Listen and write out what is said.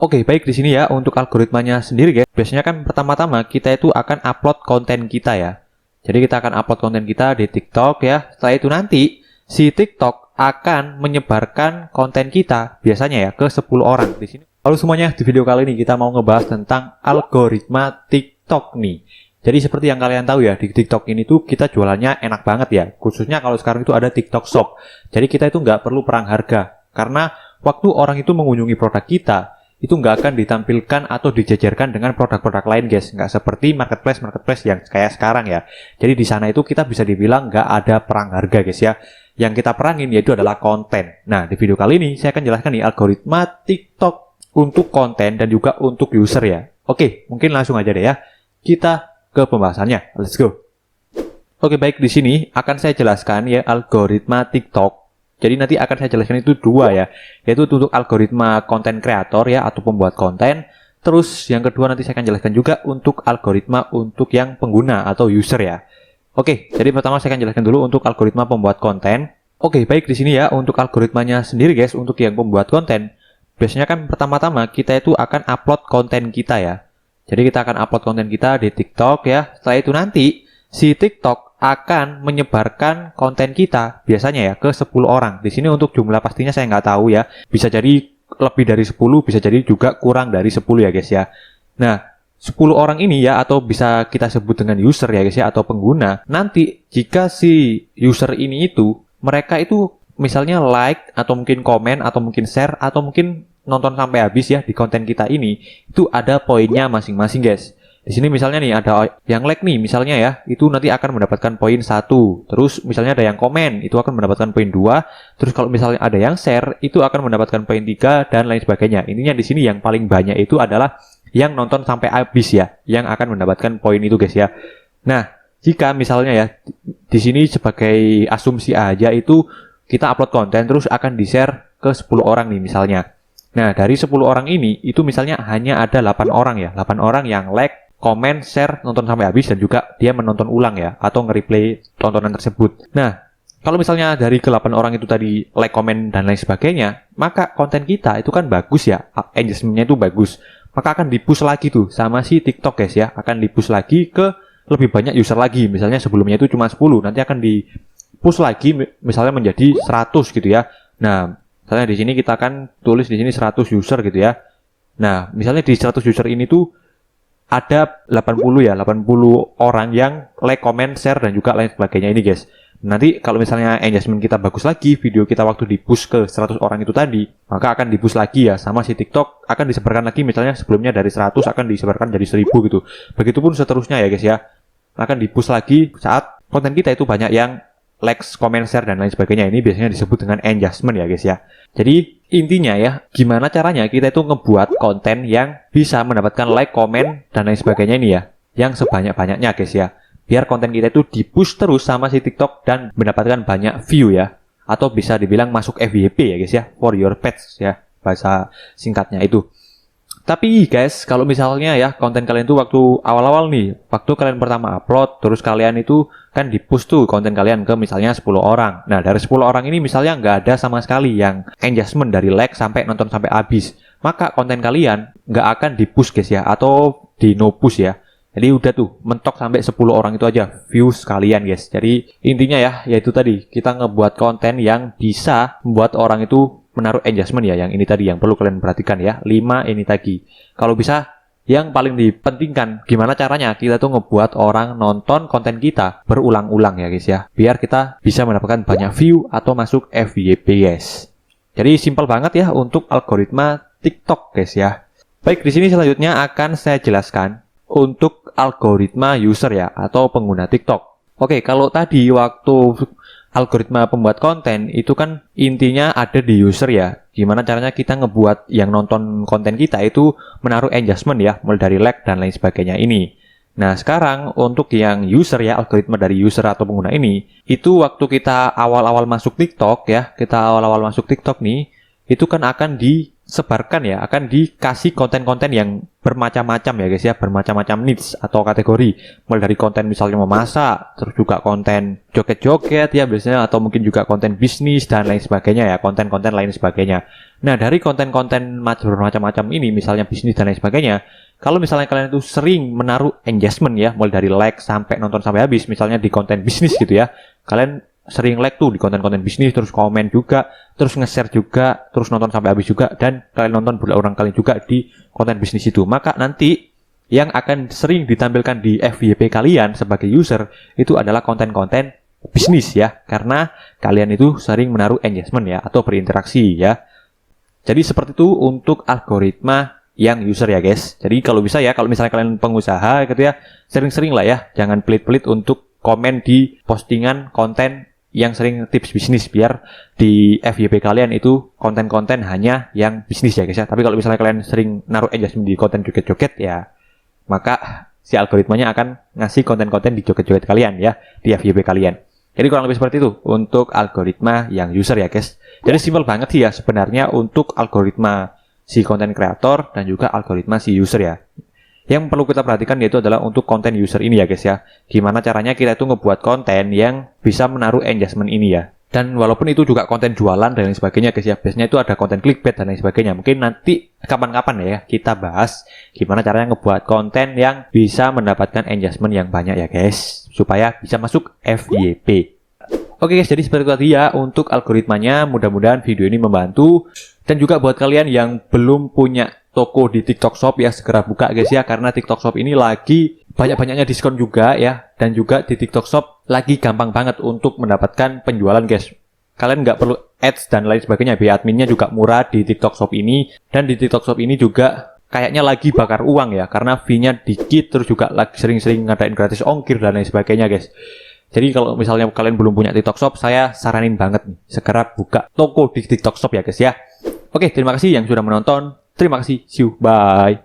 Oke, baik di sini ya untuk algoritmanya sendiri guys. Biasanya kan pertama-tama kita itu akan upload konten kita ya. Jadi kita akan upload konten kita di TikTok ya. Setelah itu nanti si TikTok akan menyebarkan konten kita biasanya ya ke 10 orang di sini. Halo semuanya, di video kali ini kita mau ngebahas tentang algoritma TikTok nih. Jadi seperti yang kalian tahu ya, di TikTok ini tuh kita jualannya enak banget ya. Khususnya kalau sekarang itu ada TikTok Shop. Jadi kita itu nggak perlu perang harga. Karena waktu orang itu mengunjungi produk kita, itu nggak akan ditampilkan atau dijajarkan dengan produk-produk lain guys. Nggak seperti marketplace yang kayak sekarang ya. Jadi di sana itu kita bisa dibilang nggak ada perang harga guys ya. Yang kita perangin yaitu adalah konten. Nah, di video kali ini saya akan jelaskan nih algoritma TikTok untuk konten dan juga untuk user ya. Oke, mungkin langsung aja deh ya. Kita ke pembahasannya. Let's go. Oke, baik di sini akan saya jelaskan ya algoritma TikTok. Jadi nanti akan saya jelaskan itu dua ya, yaitu untuk algoritma konten kreator ya atau pembuat konten. Terus yang kedua nanti saya akan jelaskan juga untuk algoritma untuk yang pengguna atau user ya. Oke, jadi pertama saya akan jelaskan dulu untuk algoritma pembuat konten. Oke, baik di sini ya untuk algoritmanya sendiri guys, untuk yang pembuat konten. Biasanya kan pertama-tama kita itu akan upload konten kita ya. Jadi kita akan upload konten kita di TikTok ya. Setelah itu nanti si TikTok akan menyebarkan konten kita biasanya ya ke 10 orang. Di sini untuk jumlah pastinya saya nggak tahu ya. Bisa jadi lebih dari 10, bisa jadi juga kurang dari 10 ya guys ya. Nah, 10 orang ini ya atau bisa kita sebut dengan user ya guys ya atau pengguna. Nanti jika si user ini itu mereka itu misalnya like atau mungkin komen atau mungkin share atau mungkin nonton sampai habis ya di konten kita ini, itu ada poinnya masing-masing guys. Di sini misalnya nih ada yang like nih misalnya ya, itu nanti akan mendapatkan poin 1. Terus misalnya ada yang komen, itu akan mendapatkan poin 2. Terus kalau misalnya ada yang share, itu akan mendapatkan poin 3 dan lain sebagainya. Intinya di sini yang paling banyak itu adalah yang nonton sampai habis ya, yang akan mendapatkan poin itu guys ya. Nah, jika misalnya ya di sini sebagai asumsi aja itu kita upload konten terus akan di-share ke 10 orang nih misalnya. Nah, dari 10 orang ini, itu misalnya hanya ada 8 orang ya. 8 orang yang like, komen, share, nonton sampai habis, dan juga dia menonton ulang ya, atau nge-replay tontonan tersebut. Nah, kalau misalnya dari ke-8 orang itu tadi like, komen, dan lain sebagainya, maka konten kita itu kan bagus ya, engagement-nya itu bagus. Maka akan di-push lagi tuh sama si TikTok guys ya, akan di-push lagi ke lebih banyak user lagi. Misalnya sebelumnya itu cuma 10, nanti akan di-push lagi misalnya menjadi 100 gitu ya. Nah, misalnya di sini kita akan tulis di sini 100 user gitu ya. Nah, misalnya di 100 user ini tuh ada 80 ya, 80 orang yang like, comment, share dan juga lain sebagainya ini guys. Nanti kalau misalnya engagement kita bagus lagi, video kita waktu di-push ke 100 orang itu tadi, maka akan di-push lagi ya sama si TikTok, akan disebarkan lagi misalnya sebelumnya dari 100 akan disebarkan jadi 1000 gitu. Begitupun seterusnya ya guys ya. Akan di-push lagi saat konten kita itu banyak yang likes, comment, share, dan lain sebagainya. Ini biasanya disebut dengan engagement ya guys ya. Jadi intinya ya, gimana caranya kita itu ngebuat konten yang bisa mendapatkan like, komen, dan lain sebagainya ini ya. Yang sebanyak-banyaknya guys ya. Biar konten kita itu di-push terus sama si TikTok dan mendapatkan banyak view ya. Atau bisa dibilang masuk FYP ya guys ya. For your page ya. Bahasa singkatnya itu. Tapi guys, kalau misalnya ya konten kalian itu waktu awal-awal nih, waktu kalian pertama upload, terus kalian itu kan di-push tuh konten kalian ke misalnya 10 orang. Nah, dari 10 orang ini misalnya nggak ada sama sekali yang engagement dari like sampai nonton sampai habis. Maka konten kalian nggak akan di-push guys ya, atau di no-push ya. Jadi udah tuh, mentok sampai 10 orang itu aja views kalian guys. Jadi intinya ya, yaitu tadi, kita ngebuat konten yang bisa membuat orang itu menaruh engagement ya, yang ini tadi yang perlu kalian perhatikan ya, 5 ini tadi. Kalau bisa, yang paling dipentingkan gimana caranya kita tuh ngebuat orang nonton konten kita berulang-ulang ya guys ya, biar kita bisa mendapatkan banyak view atau masuk FYP guys. Jadi simpel banget ya untuk algoritma TikTok guys ya. Baik, di sini selanjutnya akan saya jelaskan untuk algoritma user ya atau pengguna TikTok. Oke, kalau tadi waktu algoritma pembuat konten itu kan intinya ada di user ya. Gimana caranya kita ngebuat yang nonton konten kita itu menaruh engagement ya, mulai dari like dan lain sebagainya ini. Nah, sekarang untuk yang user ya, algoritma dari user atau pengguna ini, itu waktu kita awal-awal masuk TikTok ya, kita awal-awal masuk TikTok nih, itu kan akan sebarkan ya, akan dikasih konten-konten yang bermacam-macam ya guys ya, bermacam-macam niche atau kategori. Mulai dari konten misalnya memasak, terus juga konten joget-joget ya biasanya, atau mungkin juga konten bisnis dan lain sebagainya ya, konten-konten lain sebagainya. Nah, dari konten-konten bermacam-macam ini, misalnya bisnis dan lain sebagainya, kalau misalnya kalian itu sering menaruh engagement ya, mulai dari like sampai nonton sampai habis, misalnya di konten bisnis gitu ya, kalian sering like tuh di konten-konten bisnis, terus komen juga, terus nge-share juga, terus nonton sampai habis juga, dan kalian nonton berulang kali juga di konten bisnis itu, maka nanti yang akan sering ditampilkan di FYP kalian sebagai user itu adalah konten-konten bisnis ya, karena kalian itu sering menaruh engagement ya, atau berinteraksi ya. Jadi seperti itu untuk algoritma yang user ya guys. Jadi kalau bisa ya, kalau misalnya kalian pengusaha gitu ya, sering-sering lah ya, jangan pelit-pelit untuk komen di postingan konten yang sering tips bisnis, biar di FYP kalian itu konten-konten hanya yang bisnis ya guys ya. Tapi kalau misalnya kalian sering naruh engagement di konten joget-joget ya, maka si algoritmanya akan ngasih konten-konten di joget-joget kalian ya, di FYP kalian. Jadi kurang lebih seperti itu untuk algoritma yang user ya guys. Jadi simpel banget sih ya sebenarnya untuk algoritma si konten kreator dan juga algoritma si user ya. Yang perlu kita perhatikan yaitu adalah untuk konten user ini ya guys ya. Gimana caranya kita itu ngebuat konten yang bisa menaruh engagement ini ya. Dan walaupun itu juga konten jualan dan lain sebagainya guys ya. Biasanya itu ada konten clickbait dan lain sebagainya. Mungkin nanti kapan-kapan ya kita bahas gimana caranya ngebuat konten yang bisa mendapatkan engagement yang banyak ya guys. Supaya bisa masuk FYP. Oke guys, jadi seperti itu tadi ya untuk algoritmanya. Mudah-mudahan video ini membantu. Dan juga buat kalian yang belum punya toko di TikTok Shop ya, segera buka guys ya, karena TikTok Shop ini lagi banyak-banyaknya diskon juga ya, dan juga di TikTok Shop lagi gampang banget untuk mendapatkan penjualan guys. Kalian nggak perlu ads dan lain sebagainya, biaya adminnya juga murah di TikTok Shop ini, dan di TikTok Shop ini juga kayaknya lagi bakar uang ya, karena fee-nya dikit, terus juga lagi sering-sering ngadain gratis ongkir dan lain sebagainya guys. Jadi kalau misalnya kalian belum punya TikTok Shop, saya saranin banget nih, segera buka toko di TikTok Shop ya guys ya. Oke, terima kasih yang sudah menonton. Terima kasih, see you, bye.